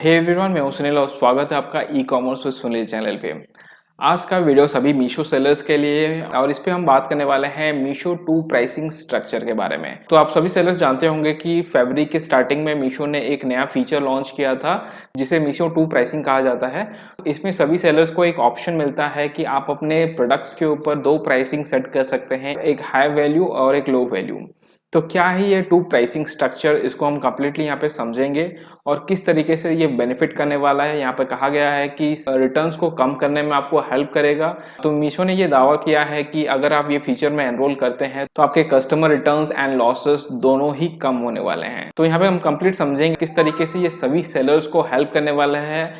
Hey everyone, मैं हूं सुनील और स्वागत है आपका e commerce with Sunil channel पे। आज का वीडियो सभी मीशो सेलर्स के लिए है और इस पे हम बात करने वाले हैं मीशो 2 प्राइसिंग स्ट्रक्चर के बारे में। तो आप सभी सेलर्स जानते होंगे कि फरवरी के स्टार्टिंग में मीशो ने एक नया फीचर लॉन्च किया था जिसे मीशो 2 प्राइसिंग कहा जाता है। इसमें सभी सेलर्स को एक ऑप्शन मिलता है कि आप अपने प्रोडक्ट्स के ऊपर दो प्राइसिंग सेट कर सकते हैं, एक हाई वैल्यू और एक लो वैल्यू। तो क्या है ये 2 प्राइसिंग स्ट्रक्चर, इसको हम कंप्लीटली यहाँ पे समझेंगे और किस तरीके से ये बेनिफिट करने वाला है। यहाँ पे कहा गया है कि रिटर्न्स को कम करने में आपको हेल्प करेगा। तो मीशो ने ये दावा किया है कि अगर आप ये फीचर में एनरोल करते हैं तो आपके कस्टमर रिटर्न्स एंड लॉसेस दोनों ही कम होने वाले हैं। तो यहाँ पे हम कंप्लीट समझेंगे किस तरीके से ये सभी सेलर्स को हेल्प करने वाला है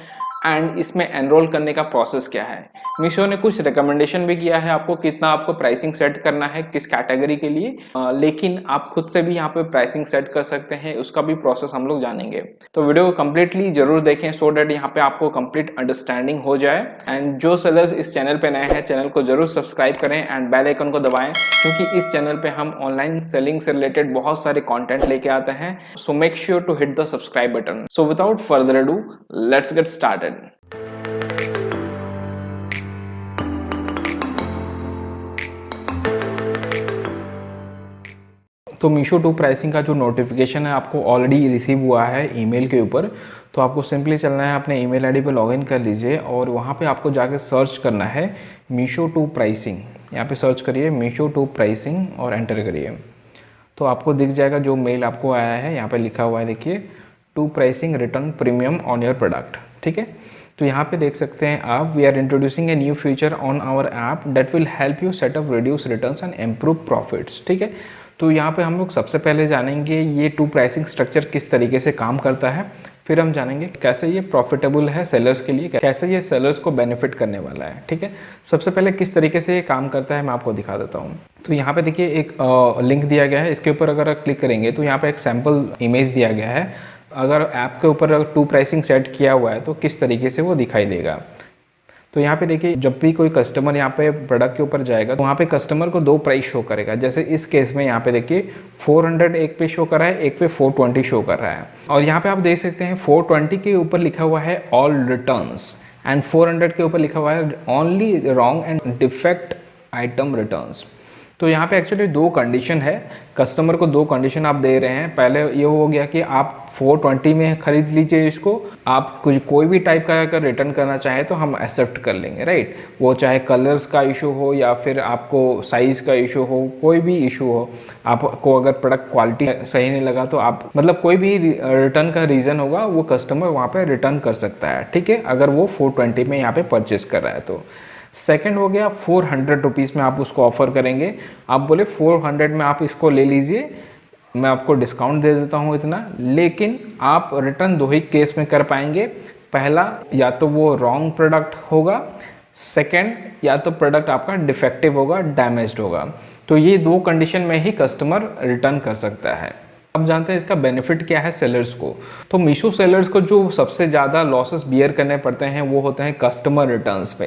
एंड इसमें एनरोल करने का प्रोसेस क्या है। मीशो ने कुछ रिकमेंडेशन भी किया है आपको कितना आपको प्राइसिंग सेट करना है किस कैटेगरी के लिए, लेकिन आप खुद से भी यहाँ पे प्राइसिंग सेट कर सकते हैं, उसका भी प्रोसेस हम लोग जानेंगे। तो वीडियो को कंप्लीटली जरूर देखें सो डेट यहाँ पे आपको कंप्लीट अंडरस्टैंडिंग हो जाए। एंड जो सेलर्स इस चैनल पे नए हैं चैनल को जरूर सब्सक्राइब करें एंड बेल आइकन को दबाएं, क्योंकि इस चैनल पे हम ऑनलाइन सेलिंग से रिलेटेड बहुत सारे कंटेंट लेके आते हैं। So make sure to hit the subscribe button. So without further ado let's get started. तो मीशो 2 प्राइसिंग का जो नोटिफिकेशन है आपको ऑलरेडी रिसीव हुआ है ईमेल के ऊपर। तो आपको सिंपली चलना है, अपने ईमेल आईडी पे लॉगिन कर लीजिए और वहाँ पे आपको जाके सर्च करना है मीशो 2 प्राइसिंग। यहाँ पे सर्च करिए मीशो 2 प्राइसिंग और एंटर करिए तो आपको दिख जाएगा जो मेल आपको आया है। यहाँ पे लिखा हुआ है, देखिए 2 pricing return premium on your product. ठीक है, तो यहाँ पे देख सकते हैं आप, we are introducing a new feature on our app that will help you set up reduce returns and improve profits. ठीक है, तो यहाँ पे हम लोग सबसे पहले जानेंगे ये 2 प्राइसिंग स्ट्रक्चर किस तरीके से काम करता है, फिर हम जानेंगे कैसे ये प्रॉफिटेबल है सेलर्स के लिए, कैसे ये सेलर्स को बेनिफिट करने वाला है। ठीक है, सबसे पहले किस तरीके से ये काम करता है मैं आपको दिखा देता हूँ। तो यहाँ पे देखिए एक लिंक दिया गया है, इसके ऊपर अगर क्लिक करेंगे तो यहाँ पे एक सैम्पल इमेज दिया गया है। अगर ऐप के ऊपर 2 प्राइसिंग सेट किया हुआ है तो किस तरीके से वो दिखाई देगा। तो यहाँ पे देखिए जब भी कोई कस्टमर यहाँ पे प्रोडक्ट के ऊपर जाएगा तो वहाँ पे कस्टमर को 2 प्राइस शो करेगा। जैसे इस केस में यहाँ पे देखिए 400 एक पे शो कर रहा है, एक पे 420 शो कर रहा है। और यहाँ पे आप देख सकते हैं 420 के ऊपर लिखा हुआ है ऑल रिटर्न्स एंड 400 के ऊपर लिखा हुआ है only wrong and defect item returns. तो यहाँ पे एक्चुअली 2 कंडीशन है, कस्टमर को 2 कंडीशन आप दे रहे हैं। पहले ये हो गया कि आप 420 में खरीद लीजिए इसको, आप कोई भी टाइप का अगर रिटर्न करना चाहें तो हम एक्सेप्ट कर लेंगे, राइट। वो चाहे कलर्स का इशू हो या फिर आपको साइज़ का इशू हो, कोई भी इशू हो, आपको अगर प्रोडक्ट क्वालिटी सही नहीं लगा तो आप मतलब कोई भी रिटर्न का रीज़न होगा वो कस्टमर वहाँ पर रिटर्न कर सकता है। ठीक है, अगर वो 420 में यहाँ पर परचेस कर रहा है तो। सेकंड हो गया 400 रुपीज़ में आप उसको ऑफ़र करेंगे, आप बोले 400 में आप इसको ले लीजिए, मैं आपको डिस्काउंट दे देता हूँ इतना, लेकिन आप रिटर्न 2 ही केस में कर पाएंगे। पहला, या तो वो रॉन्ग प्रोडक्ट होगा, सेकंड या तो प्रोडक्ट आपका डिफेक्टिव होगा, डैमेज्ड होगा। तो ये 2 कंडीशन में ही कस्टमर रिटर्न कर सकता है। अब जानते हैं इसका बेनिफिट क्या है सेलर्स को। तो मीशो सेलर्स को जो सबसे ज़्यादा लॉसेस बियर करने पड़ते हैं वो होते हैं कस्टमर रिटर्न्स पे,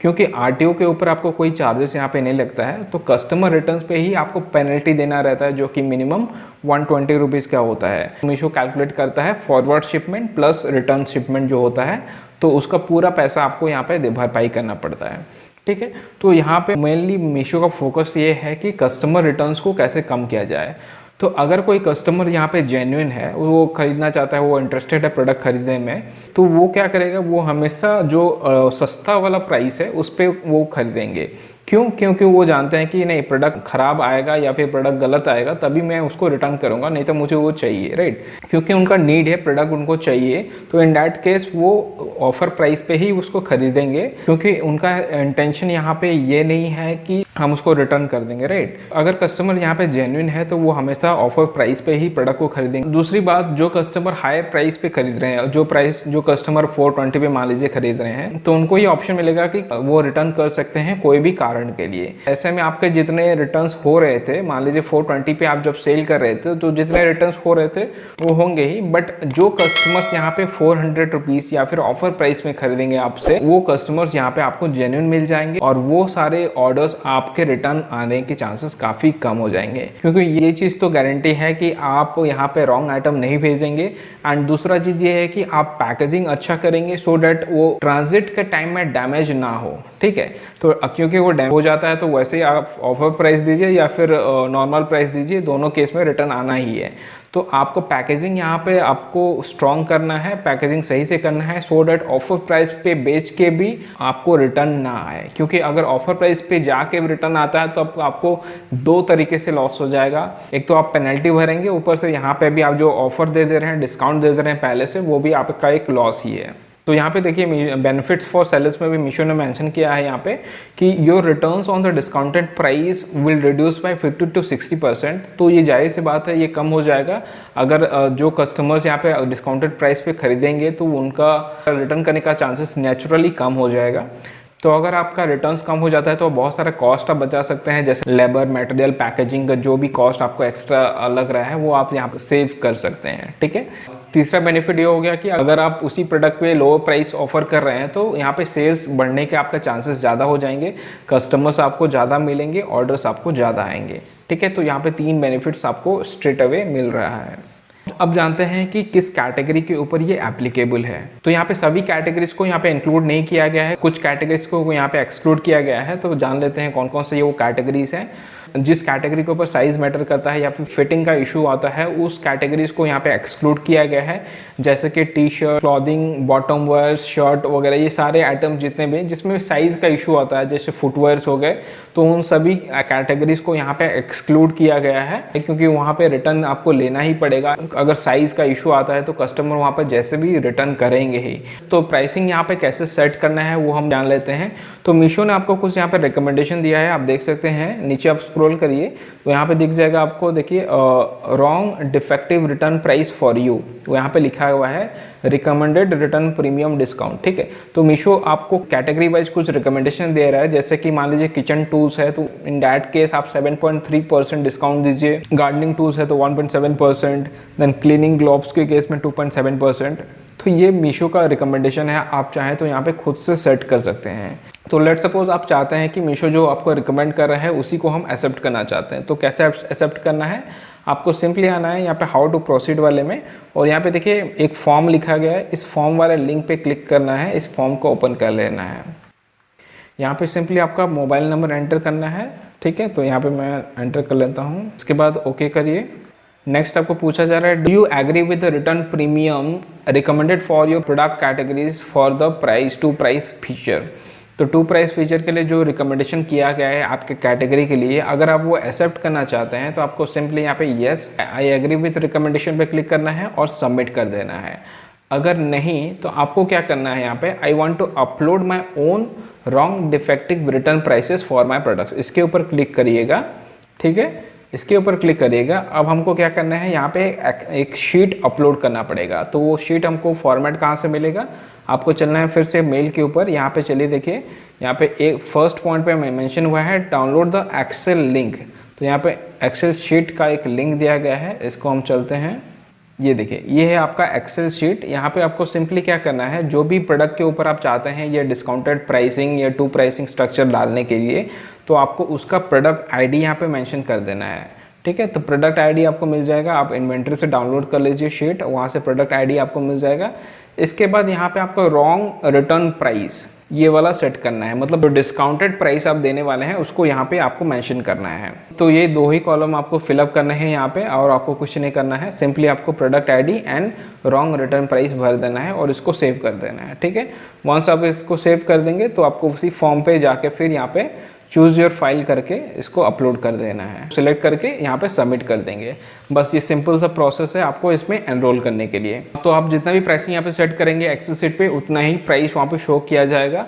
क्योंकि आरटीओ के ऊपर आपको कोई चार्जेस यहाँ पे नहीं लगता है, तो कस्टमर रिटर्न्स पे ही आपको पेनल्टी देना रहता है जो कि मिनिमम 120 रुपीज़ का होता है। मीशो कैलकुलेट करता है forward shipment plus return shipment जो होता है, तो उसका पूरा पैसा आपको यहाँ पे भरपाई करना पड़ता है। ठीक है, तो यहाँ पे मेनली मीशो का फोकस ये है कि कस्टमर रिटर्न्स को कैसे कम किया जाए। तो अगर कोई कस्टमर यहाँ पे जेन्युइन है, वो खरीदना चाहता है, वो इंटरेस्टेड है प्रोडक्ट खरीदने में, तो वो क्या करेगा, वो हमेशा जो सस्ता वाला प्राइस है उस पर वो खरीदेंगे। क्यों? क्योंकि वो जानते हैं कि नहीं प्रोडक्ट ख़राब आएगा या फिर प्रोडक्ट गलत आएगा तभी मैं उसको रिटर्न करूँगा, नहीं तो मुझे वो चाहिए, राइट। क्योंकि उनका नीड है, प्रोडक्ट उनको चाहिए, तो इन दैट केस वो ऑफर प्राइस पे ही उसको खरीदेंगे, क्योंकि उनका इंटेंशन यहाँ पे ये नहीं है कि हम उसको रिटर्न कर देंगे, राइट। अगर कस्टमर यहाँ पे जेन्युइन है तो वो हमेशा ऑफर प्राइस पे ही प्रोडक्ट को खरीदेंगे। दूसरी बात, जो कस्टमर हाई प्राइस पे खरीद रहे हैं, जो कस्टमर 420 पे मान लीजिए खरीद रहे हैं, तो उनको ये ऑप्शन मिलेगा कि वो रिटर्न कर सकते हैं कोई भी कार्ड कारण के लिए। ऐसे में आपके जितने रिटर्न्स हो रहे थे, मान लीजिए 420 पे आप जब सेल कर रहे थे तो जितने रिटर्न्स हो रहे थे वो होंगे ही, बट जो कस्टमर्स यहाँ पे 400 रुपीज़ या फिर ऑफर प्राइस में खरीदेंगे आपसे, वो कस्टमर्स यहाँ पे आपको जेन्युइन मिल जाएंगे और वो सारे ऑर्डर्स आपके रिटर्न आने के चांसेस काफ़ी कम हो जाएंगे, क्योंकि ये चीज़ तो गारंटी है कि आप यहाँ पे रॉन्ग आइटम नहीं भेजेंगे। एंड दूसरा चीज़ ये है कि आप पैकेजिंग अच्छा करेंगे सो डैट वो ट्रांजिट के टाइम में डैमेज ना हो, ठीक है। तो क्योंकि वो डैमेज हो जाता है तो वैसे ही आप ऑफर प्राइस दीजिए या फिर नॉर्मल प्राइस दीजिए, दोनों केस में रिटर्न आना ही है। तो आपको पैकेजिंग यहाँ पे आपको स्ट्रॉन्ग करना है, पैकेजिंग सही से करना है सो डैट ऑफर प्राइस पे बेच के भी आपको रिटर्न ना आए, क्योंकि अगर ऑफर प्राइस पे जाके रिटर्न आता है तो आपको दो तरीके से लॉस हो जाएगा। एक तो आप पेनल्टी भरेंगे, ऊपर से यहाँ पे भी आप जो ऑफर दे रहे हैं, डिस्काउंट दे रहे हैं पहले से, वो भी आपका एक लॉस ही है। तो यहाँ पे देखिए बेनिफिट्स फॉर सेलर्स में भी मीशो ने मेंशन किया है यहाँ पे कि your returns on the discounted price will reduce by 50 to 60%। तो ये जाहिर सी बात है, ये कम हो जाएगा। अगर जो कस्टमर्स यहाँ पे डिस्काउंटेड प्राइस पे खरीदेंगे तो उनका रिटर्न करने का चांसेस नेचुरली कम हो जाएगा। तो अगर आपका रिटर्न्स कम हो जाता है तो बहुत सारा कॉस्ट आप बचा सकते हैं, जैसे लेबर, मटेरियल, पैकेजिंग का जो भी कॉस्ट आपको एक्स्ट्रा लग रहा है वो आप यहाँ पे सेव कर सकते हैं, ठीक है। तीसरा बेनिफिट ये हो गया कि अगर आप उसी प्रोडक्ट पे लोअर प्राइस ऑफर कर रहे हैं तो यहाँ पे सेल्स बढ़ने के आपका चांसेस ज़्यादा हो जाएंगे, कस्टमर्स आपको ज़्यादा मिलेंगे, ऑर्डर्स आपको ज़्यादा आएंगे, ठीक है। तो यहाँ पे 3 बेनिफिट्स आपको स्ट्रेट अवे मिल रहा है। अब जानते हैं कि किस कैटेगरी के ऊपर ये एप्लीकेबल है। तो यहाँ पे सभी कैटेगरीज को यहाँ पे इंक्लूड नहीं किया गया है, कुछ कैटेगरीज को यहाँ पे एक्सक्लूड किया गया है। तो जान लेते हैं कौन कौन से ये वो कैटेगरीज हैं। जिस कैटेगरी के ऊपर साइज मैटर करता है या फिर फिटिंग का इशू आता है, उस कैटेगरीज को यहाँ पे एक्सक्लूड किया गया है, जैसे कि T shirt, clothing, bottom wear, shirt वगैरह, ये सारे आइटम जितने भी जिसमें साइज का इशू आता है, जैसे फुटवेयर्स हो गए, तो उन सभी कैटेगरीज को यहाँ पे एक्सक्लूड किया गया है, क्योंकि वहाँ पे रिटर्न आपको लेना ही पड़ेगा। अगर साइज का इशू आता है तो कस्टमर वहाँ पर जैसे भी रिटर्न करेंगे ही। तो प्राइसिंग यहाँ पे कैसे सेट करना है वो हम जान लेते हैं। तो मीशो ने आपको कुछ यहाँ पे रिकमेंडेशन दिया है, आप देख सकते हैं। नीचे आप स्क्रॉल करिए तो यहाँ पे दिख जाएगा आपको, देखिए wrong defective return price for you, तो यहाँ पे लिखा हुआ है रिकमेंडेड रिटर्न प्रीमियम डिस्काउंट, ठीक है। तो मीशो आपको कैटेगरी वाइज कुछ रिकमेंडेशन दे रहा है, जैसे कि मान लीजिए किचन टूल्स है तो इन दैट केस आप 7.3% डिस्काउंट दीजिए, गार्डनिंग टूल्स है तो 1.7%, देन क्लीनिंग ग्लोव्स के केस में 2.7%। तो ये मीशो का रिकमेंडेशन है, आप चाहें तो यहाँ पे खुद से सेट कर सकते हैं। तो लेट सपोज आप चाहते हैं कि मीशो जो आपको रिकमेंड कर रहा है उसी को हम एक्सेप्ट करना चाहते हैं, तो कैसे एक्सेप्ट करना है? आपको सिंपली आना है यहाँ पे हाउ टू प्रोसीड वाले में, और यहाँ पे देखिए एक फॉर्म लिखा गया है, इस फॉर्म वाले लिंक पे क्लिक करना है, इस फॉर्म को ओपन कर लेना है। यहाँ पे सिंपली आपका मोबाइल नंबर एंटर करना है, ठीक है। तो यहाँ पे मैं एंटर कर लेता हूँ, इसके बाद ओके करिए। नेक्स्ट आपको पूछा जा रहा है, do you agree with the return premium recommended for your product categories for the price to price feature. तो टू प्राइस फीचर के लिए जो रिकमेंडेशन किया गया है आपके कैटेगरी के लिए, अगर आप वो एक्सेप्ट करना चाहते हैं तो आपको सिंपली यहाँ पे yes I agree with recommendation पे क्लिक करना है और सबमिट कर देना है। अगर नहीं तो आपको क्या करना है, यहाँ पे I want to upload my own wrong defective return prices for my products, इसके ऊपर क्लिक करिएगा, ठीक है। इसके ऊपर क्लिक करिएगा। अब हमको क्या करना है, यहाँ पे एक शीट अपलोड करना पड़ेगा। तो वो शीट हमको फॉर्मेट कहाँ से मिलेगा, आपको चलना है फिर से मेल के ऊपर। यहाँ पे चलिए देखिए, यहाँ पे एक फर्स्ट पॉइंट पे मेंशन हुआ है डाउनलोड द एक्सेल लिंक। तो यहाँ पे एक्सेल शीट का एक लिंक दिया गया है, इसको हम चलते हैं। ये देखिए, ये है आपका एक्सेल शीट। यहाँ पे आपको सिंपली क्या करना है, जो भी प्रोडक्ट के ऊपर आप चाहते हैं ये डिस्काउंटेड प्राइसिंग या टू प्राइसिंग स्ट्रक्चर डालने के लिए, तो आपको उसका प्रोडक्ट आईडी यहाँ पे मेंशन कर देना है, ठीक है। तो प्रोडक्ट आईडी आपको मिल जाएगा, आप इन्वेंटरी से डाउनलोड कर लीजिए शीट, वहाँ से प्रोडक्ट आईडी आपको मिल जाएगा। इसके बाद यहाँ पे आपको रॉन्ग रिटर्न प्राइस ये वाला सेट करना है, मतलब जो डिस्काउंटेड प्राइस आप देने वाले हैं उसको यहाँ पे आपको मेंशन करना है। तो ये 2 ही कॉलम आपको फिलअप करने हैं यहाँ पे, और आपको कुछ नहीं करना है, सिंपली आपको product ID and wrong return price भर देना है और इसको सेव कर देना है, ठीक है। वंस आप इसको सेव कर देंगे तो आपको उसी फॉर्म पे जाके फिर यहाँ पे चूज़ योर फाइल करके इसको अपलोड कर देना है, सिलेक्ट करके यहाँ पे सबमिट कर देंगे। बस ये सिंपल सा प्रोसेस है आपको इसमें एनरोल करने के लिए। तो आप जितना भी प्राइसिंग यहाँ पे सेट करेंगे एक्सेल शीट पे, उतना ही प्राइस वहाँ पे शो किया जाएगा।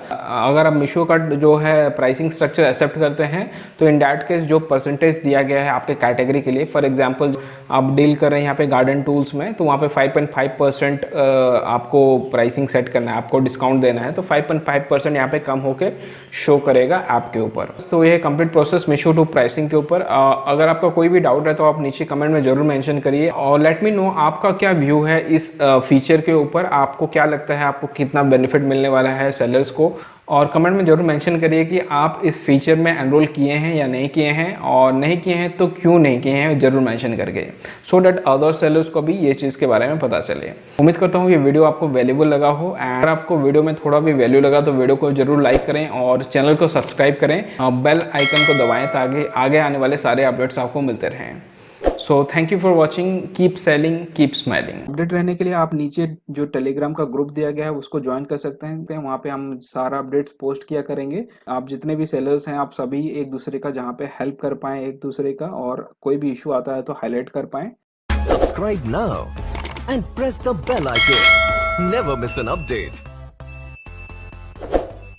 अगर आप मीशो का जो है प्राइसिंग स्ट्रक्चर एक्सेप्ट करते हैं तो इन दैट केस जो परसेंटेज दिया गया है आपके कैटेगरी के लिए, फॉर एग्जाम्पल आप डील कर रहे हैं यहाँ पे गार्डन टूल्स में, तो वहाँ पे 5.5% आपको प्राइसिंग सेट करना है, आपको डिस्काउंट देना है, तो 5.5% यहाँ पे कम होके शो करेगा ऐप के ऊपर। तो ये है complete process Meesho two pricing के ऊपर। अगर आपका कोई भी डाउट है तो आप नीचे कमेंट में जरूर मेंशन करिए और लेट मी नो आपका क्या व्यू है इस फीचर के ऊपर। आपको क्या लगता है, आपको कितना बेनिफिट मिलने वाला है सेलर्स को, और कमेंट में जरूर मेंशन करिए कि आप इस फीचर में एनरोल किए हैं या नहीं किए हैं, और नहीं किए हैं तो क्यों नहीं किए हैं जरूर मेंशन करके, सो दैट अदर सेलर्स को भी ये चीज़ के बारे में पता चले। उम्मीद करता हूँ ये वीडियो आपको वैल्यूबल लगा हो, एंड अगर आपको वीडियो में थोड़ा भी वैल्यू लगा तो वीडियो को जरूर लाइक करें और चैनल को सब्सक्राइब करें, बेल आइकन को दबाएं ताकि आगे आने वाले सारे अपडेट्स आपको मिलते रहें। So thank you for watching, keep selling keep smiling. Update रहने के लिए आप नीचे जो टेलीग्राम का ग्रुप दिया गया है उसको ज्वाइन कर सकते हैं, वहाँ पे हम सारा अपडेट्स पोस्ट किया करेंगे। आप जितने भी सेलर्स हैं आप सभी एक दूसरे का जहाँ पे हेल्प कर पाएं एक दूसरे का, और कोई भी इशू आता है तो हाईलाइट कर पाएं। Subscribe now and press the bell icon. Never miss an update.